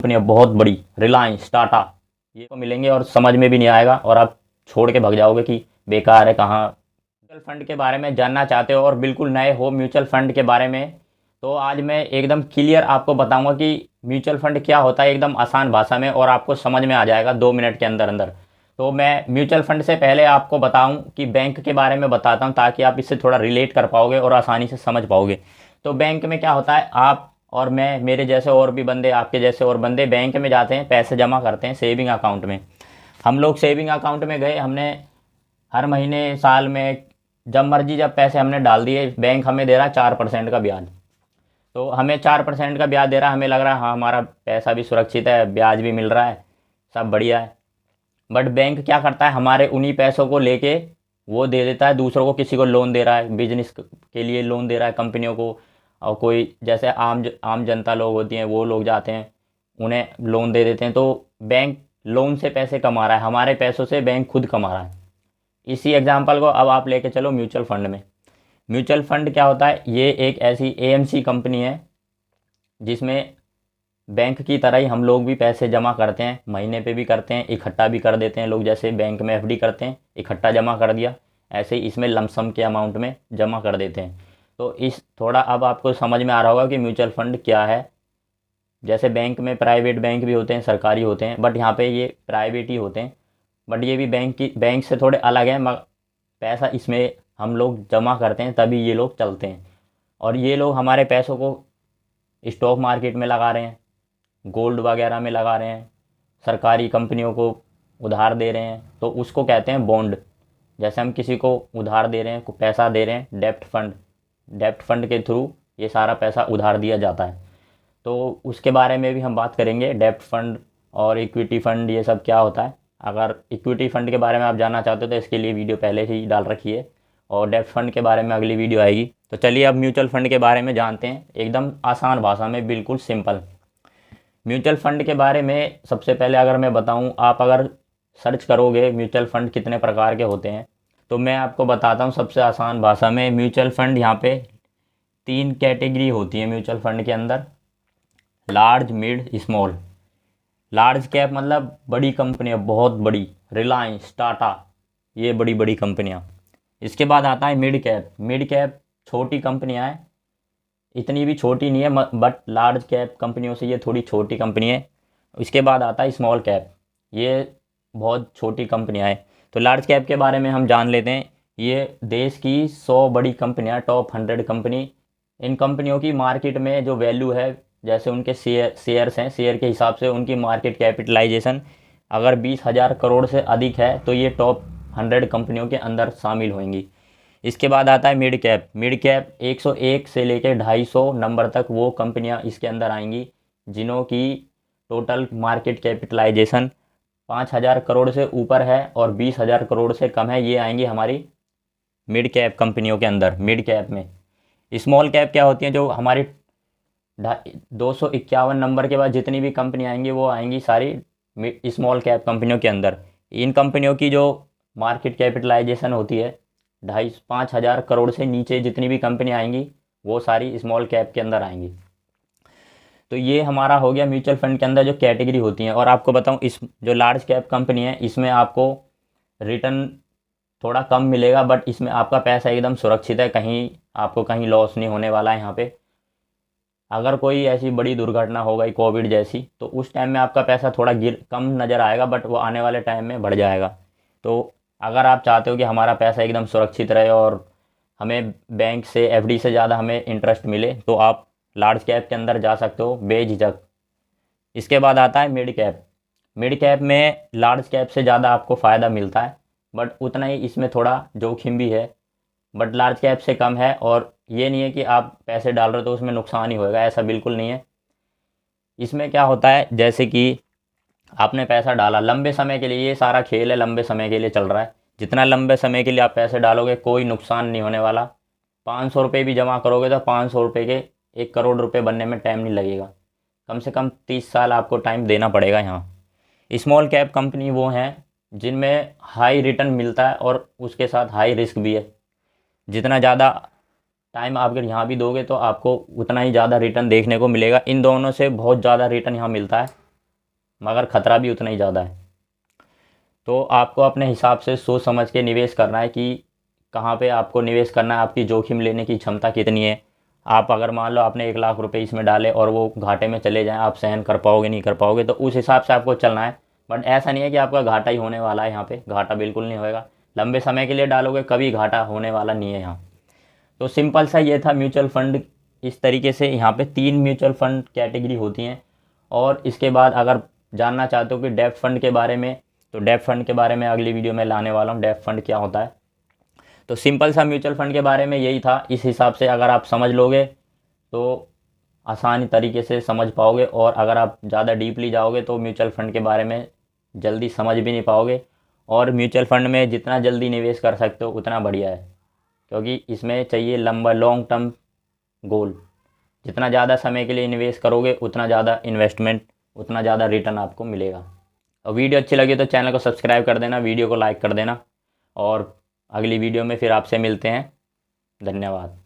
कंपनियाँ बहुत बड़ी, रिलायंस, टाटा, ये तो मिलेंगे और समझ में भी नहीं आएगा और आप छोड़ के भाग जाओगे कि बेकार है। कहाँ म्यूचुअल फंड के बारे में जानना चाहते हो और बिल्कुल नए हो म्यूचुअल फंड के बारे में, तो आज मैं एकदम क्लियर आपको बताऊंगा कि म्यूचुअल फंड क्या होता है, एकदम आसान भाषा में, और आपको समझ में आ जाएगा 2 मिनट के अंदर अंदर। तो मैं म्यूचुअल फंड से पहले आपको बताऊं कि बैंक के बारे में बताता हूं, ताकि आप इससे थोड़ा रिलेट कर पाओगे और आसानी से समझ पाओगे। तो बैंक में क्या होता है, आप और मैं, मेरे जैसे और भी बंदे, आपके जैसे और बंदे बैंक में जाते हैं, पैसे जमा करते हैं सेविंग अकाउंट में। हम लोग सेविंग अकाउंट में गए, हमने हर महीने, साल में, जब मर्जी जब पैसे हमने डाल दिए, बैंक हमें दे रहा है 4% का ब्याज। तो हमें 4% का ब्याज दे रहा है, हमें लग रहा है हाँ हमारा पैसा भी सुरक्षित है, ब्याज भी मिल रहा है, सब बढ़िया है। बट बैंक क्या करता है, हमारे उन्हीं पैसों को लेके वो दे देता है दूसरों को, किसी को लोन दे रहा है, बिजनेस के लिए लोन दे रहा है कंपनियों को, और कोई जैसे आम जनता लोग होती हैं, वो लोग जाते हैं उन्हें लोन दे देते हैं। तो बैंक लोन से पैसे कमा रहा है, हमारे पैसों से बैंक खुद कमा रहा है। इसी एग्जाम्पल को अब आप लेके चलो म्यूचुअल फंड में। म्यूचुअल फंड क्या होता है, ये एक ऐसी एएमसी कंपनी है जिसमें बैंक की तरह ही हम लोग भी पैसे जमा करते हैं, महीने पे भी करते हैं, इकट्ठा भी कर देते हैं लोग, जैसे बैंक में एफडी करते हैं, इकट्ठा जमा कर दिया, ऐसे ही इसमें लमसम के अमाउंट में जमा कर देते हैं। तो इस थोड़ा अब आपको समझ में आ रहा होगा कि म्यूचुअल फंड क्या है। जैसे बैंक में प्राइवेट बैंक भी होते हैं, सरकारी होते हैं, बट यहाँ पे ये प्राइवेट ही होते हैं, बट ये भी बैंक से थोड़े अलग हैं, मगर पैसा इसमें हम लोग जमा करते हैं तभी ये लोग चलते हैं। और ये लोग हमारे पैसों को स्टॉक मार्केट में लगा रहे हैं, गोल्ड वगैरह में लगा रहे हैं, सरकारी कंपनियों को उधार दे रहे हैं, तो उसको कहते हैं बॉन्ड। जैसे हम किसी को उधार दे रहे हैं, को पैसा दे रहे हैं, डेप्ट फंड के थ्रू ये सारा पैसा उधार दिया जाता है। तो उसके बारे में भी हम बात करेंगे, डेप्ट फंड और इक्विटी फंड, ये सब क्या होता है। अगर इक्विटी फंड के बारे में आप जानना चाहते हो तो इसके लिए वीडियो पहले से ही डाल रखी है, और डेप्ट फंड के बारे में अगली वीडियो आएगी। तो चलिए अब म्यूचुअल फंड के बारे में जानते हैं, एकदम आसान भाषा में, बिल्कुल सिंपल। म्यूचुअल फंड के बारे में सबसे पहले अगर मैं बताऊं, आप अगर सर्च करोगे म्यूचुअल फंड कितने प्रकार के होते हैं, तो मैं आपको बताता हूं सबसे आसान भाषा में। म्यूचुअल फंड यहाँ पे 3 कैटेगरी होती है म्यूचुअल फंड के अंदर, large, mid, small. Large cap मतलब बड़ी कंपनियां, बहुत बड़ी, रिलायंस, टाटा, ये बड़ी बड़ी कंपनियां। इसके बाद आता है मिड कैप। मिड कैप छोटी कंपनियां हैं, इतनी भी छोटी नहीं है, बट लार्ज कैप कंपनियों से ये थोड़ी छोटी कंपनी है। इसके बाद आता है स्मॉल कैप, ये बहुत छोटी कंपनियां हैं। तो लार्ज कैप के बारे में हम जान लेते हैं। ये देश की 100 बड़ी कंपनियां, टॉप 100 कंपनी, इन कंपनियों की मार्केट में जो वैल्यू है, जैसे उनके शेयर्स हैं, शेयर के हिसाब से उनकी मार्केट कैपिटलाइजेशन अगर 20,000 करोड़ से अधिक है तो ये टॉप 100 कंपनियों के अंदर शामिल होंगी। इसके बाद आता है मिड कैप। मिड कैप 101 से लेकर 250 नंबर तक वो कंपनियां इसके अंदर आएंगी जिन्हों की टोटल मार्केट कैपिटलाइजेशन 5,000 करोड़ से ऊपर है और 20,000 करोड़ से कम है, ये आएंगी हमारी मिड कैप कंपनियों के अंदर, मिड कैप में। स्मॉल कैप क्या होती हैं, जो हमारी 251 नंबर के बाद जितनी भी कंपनी आएंगी वो आएंगी सारी स्मॉल कैप कंपनियों के अंदर। इन कंपनियों की जो मार्केट कैपिटलाइजेशन होती है 2,500 करोड़ से नीचे, जितनी भी कंपनी आएंगी वो सारी स्मॉल कैप के अंदर आएंगी। तो ये हमारा हो गया म्यूचुअल फंड के अंदर जो कैटेगरी होती हैं। और आपको बताऊं, इस जो लार्ज कैप कंपनी है इसमें आपको रिटर्न थोड़ा कम मिलेगा, बट इसमें आपका पैसा एकदम सुरक्षित है, कहीं आपको कहीं लॉस नहीं होने वाला है। यहाँ पे अगर कोई ऐसी बड़ी दुर्घटना हो गई कोविड जैसी, तो उस टाइम में आपका पैसा थोड़ा कम नज़र आएगा, बट वो आने वाले टाइम में बढ़ जाएगा। तो अगर आप चाहते हो कि हमारा पैसा एकदम सुरक्षित रहे और हमें बैंक से, एफडी से ज़्यादा हमें इंटरेस्ट मिले, तो आप लार्ज कैप के अंदर जा सकते हो बेझिझक। इसके बाद आता है मिड कैप। मिड कैप में लार्ज कैप से ज़्यादा आपको फ़ायदा मिलता है, बट उतना ही इसमें थोड़ा जोखिम भी है, बट लार्ज कैप से कम है। और ये नहीं है कि आप पैसे डाल रहे हो तो उसमें नुकसान ही होएगा, ऐसा बिल्कुल नहीं है। इसमें क्या होता है, जैसे कि आपने पैसा डाला लंबे समय के लिए, ये सारा खेल है लंबे समय के लिए चल रहा है। जितना लंबे समय के लिए आप पैसे डालोगे कोई नुकसान नहीं होने वाला। 500 रुपये भी जमा करोगे तो 500 रुपये के 1 करोड़ रुपये बनने में टाइम नहीं लगेगा, कम से कम 30 साल आपको टाइम देना पड़ेगा यहाँ। स्मॉल कैप कंपनी वो हैं जिनमें हाई रिटर्न मिलता है और उसके साथ हाई रिस्क भी है। जितना ज़्यादा टाइम आप अगर यहाँ भी दोगे तो आपको उतना ही ज़्यादा रिटर्न देखने को मिलेगा। इन दोनों से बहुत ज़्यादा रिटर्न यहाँ मिलता है, मगर ख़तरा भी उतना ही ज़्यादा है। तो आपको अपने हिसाब से सोच समझ के निवेश करना है कि कहाँ पे आपको निवेश करना है, आपकी जोखिम लेने की क्षमता कितनी है। आप अगर मान लो आपने 1 लाख रुपए इसमें डाले और वो घाटे में चले जाएं, आप सहन कर पाओगे नहीं कर पाओगे, तो उस हिसाब से आपको चलना है। बट ऐसा नहीं है कि आपका घाटा ही होने वाला है, यहाँ पे घाटा बिल्कुल नहीं होएगा। लंबे समय के लिए डालोगे कभी घाटा होने वाला नहीं है यहाँ। तो सिंपल सा ये था म्यूचुअल फंड। इस तरीके से यहाँ पे 3 म्यूचुअल फंड कैटेगरी होती हैं। और इसके बाद अगर जानना चाहते हो कि डेब्ट फंड के बारे में, तो डेब्ट फंड के बारे में अगली वीडियो में लाने वाला हूँ, डेब्ट फंड क्या होता है। तो सिंपल सा म्यूचुअल फंड के बारे में यही था। इस हिसाब से अगर आप समझ लोगे तो आसानी तरीके से समझ पाओगे, और अगर आप ज़्यादा डीपली जाओगे तो म्यूचुअल फंड के बारे में जल्दी समझ भी नहीं पाओगे। और म्यूचुअल फंड में जितना जल्दी निवेश कर सकते हो उतना बढ़िया है, क्योंकि इसमें चाहिए लंबा लॉन्ग टर्म गोल। जितना ज़्यादा समय के लिए निवेश करोगे उतना ज़्यादा इन्वेस्टमेंट, उतना ज़्यादा रिटर्न आपको मिलेगा। और वीडियो अच्छी लगी तो चैनल को सब्सक्राइब कर देना, वीडियो को लाइक कर देना, और अगली वीडियो में फिर आपसे मिलते हैं। धन्यवाद।